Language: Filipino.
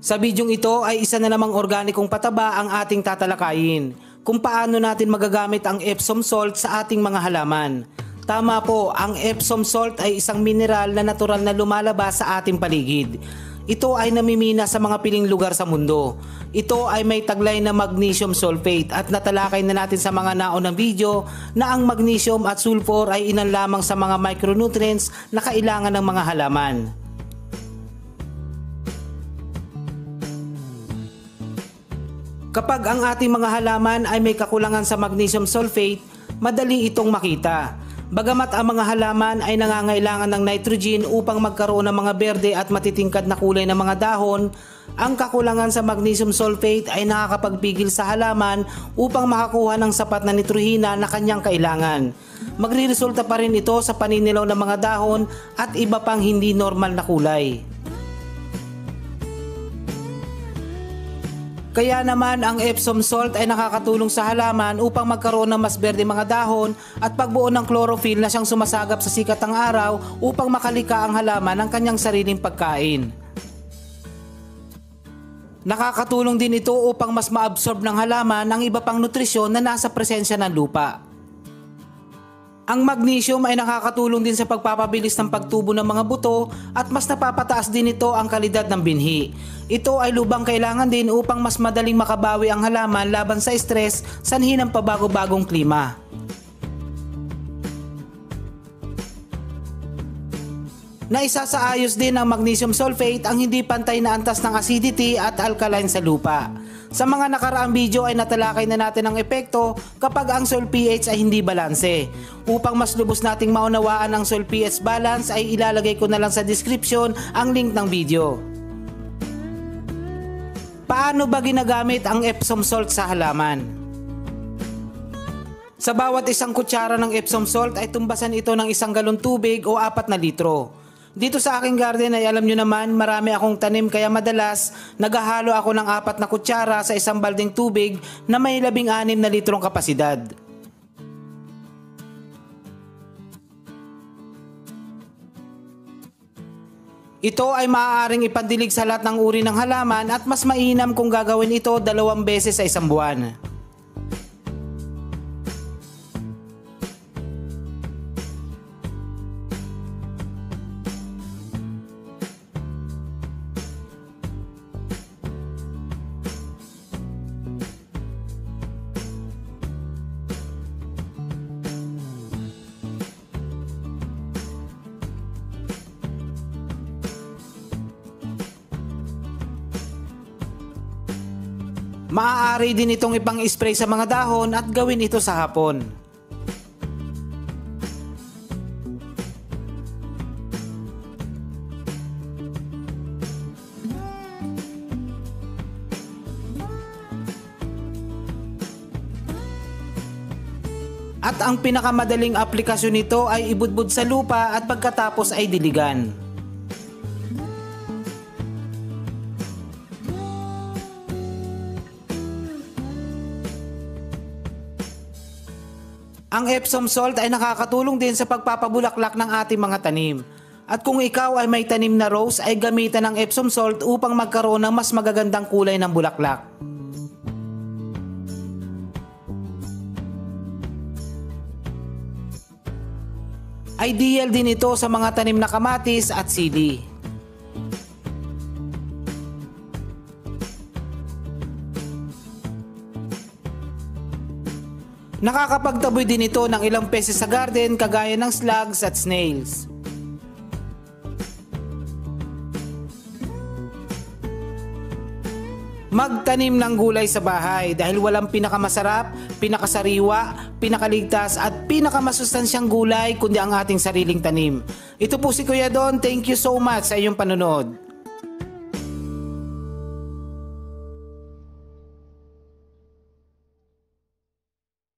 Sa bidyong ito ay isa na namang organikong pataba ang ating tatalakayin, kung paano natin magagamit ang Epsom salt sa ating mga halaman. Tama po, ang Epsom salt ay isang mineral na natural na lumalabas sa ating paligid. Ito ay namimina sa mga piling lugar sa mundo. Ito ay may taglay na magnesium sulfate at natalakay na natin sa mga naunang video na ang magnesium at sulfur ay ilan lamang sa mga micronutrients na kailangan ng mga halaman. Kapag ang ating mga halaman ay may kakulangan sa magnesium sulfate, madali itong makita. Bagamat ang mga halaman ay nangangailangan ng nitrogen upang magkaroon ng mga berde at matitingkad na kulay ng mga dahon, ang kakulangan sa magnesium sulfate ay nakakapagpigil sa halaman upang makakuha ng sapat na nitrohina na kanyang kailangan. Magriresulta pa rin ito sa paninilaw ng mga dahon at iba pang hindi normal na kulay. Kaya naman ang Epsom salt ay nakakatulong sa halaman upang magkaroon ng mas berde mga dahon at pagbuo ng chlorophyll na siyang sumasagap sa sikat ng araw upang makalika ang halaman ng kanyang sariling pagkain. Nakakatulong din ito upang mas maabsorb ng halaman ang iba pang nutrisyon na nasa presensya ng lupa. Ang magnesium ay nakakatulong din sa pagpapabilis ng pagtubo ng mga buto at mas napapataas din ito ang kalidad ng binhi. Ito ay lubang kailangan din upang mas madaling makabawi ang halaman laban sa stress sanhi ng pabago-bagong klima. Naisasaayos din ng magnesium sulfate ang hindi pantay na antas ng acidity at alkaline sa lupa. Sa mga nakaraang video ay natalakay na natin ang epekto kapag ang soil pH ay hindi balanse. Upang mas lubos nating maunawaan ang soil pH balance ay ilalagay ko na lang sa description ang link ng video. Paano ba ginagamit ang Epsom salt sa halaman? Sa bawat isang kutsara ng Epsom salt ay tumbasan ito ng 1 galon tubig o 4 na litro. Dito sa aking garden ay alam nyo naman marami akong tanim kaya madalas naghahalo ako ng 4 na kutsara sa isang balding tubig na may 16 na litrong kapasidad. Ito ay maaaring ipandilig sa lahat ng uri ng halaman at mas mainam kung gagawin ito 2 beses sa isang buwan. Maaari din itong ipang-spray sa mga dahon at gawin ito sa hapon. At ang pinakamadaling aplikasyon nito ay ibudbud sa lupa at pagkatapos ay diligan. Ang Epsom salt ay nakakatulong din sa pagpapabulaklak ng ating mga tanim. At kung ikaw ay may tanim na rose ay gamitan ng Epsom salt upang magkaroon ng mas magagandang kulay ng bulaklak. Ideal din ito sa mga tanim na kamatis at sili. Nakakapagtaboy din ito ng ilang peces sa garden kagaya ng slugs at snails. Magtanim ng gulay sa bahay dahil walang pinakamasarap, pinakasariwa, pinakaligtas at pinakamasustansyang gulay kundi ang ating sariling tanim. Ito po si Kuya Don, thank you so much sa iyong panonood.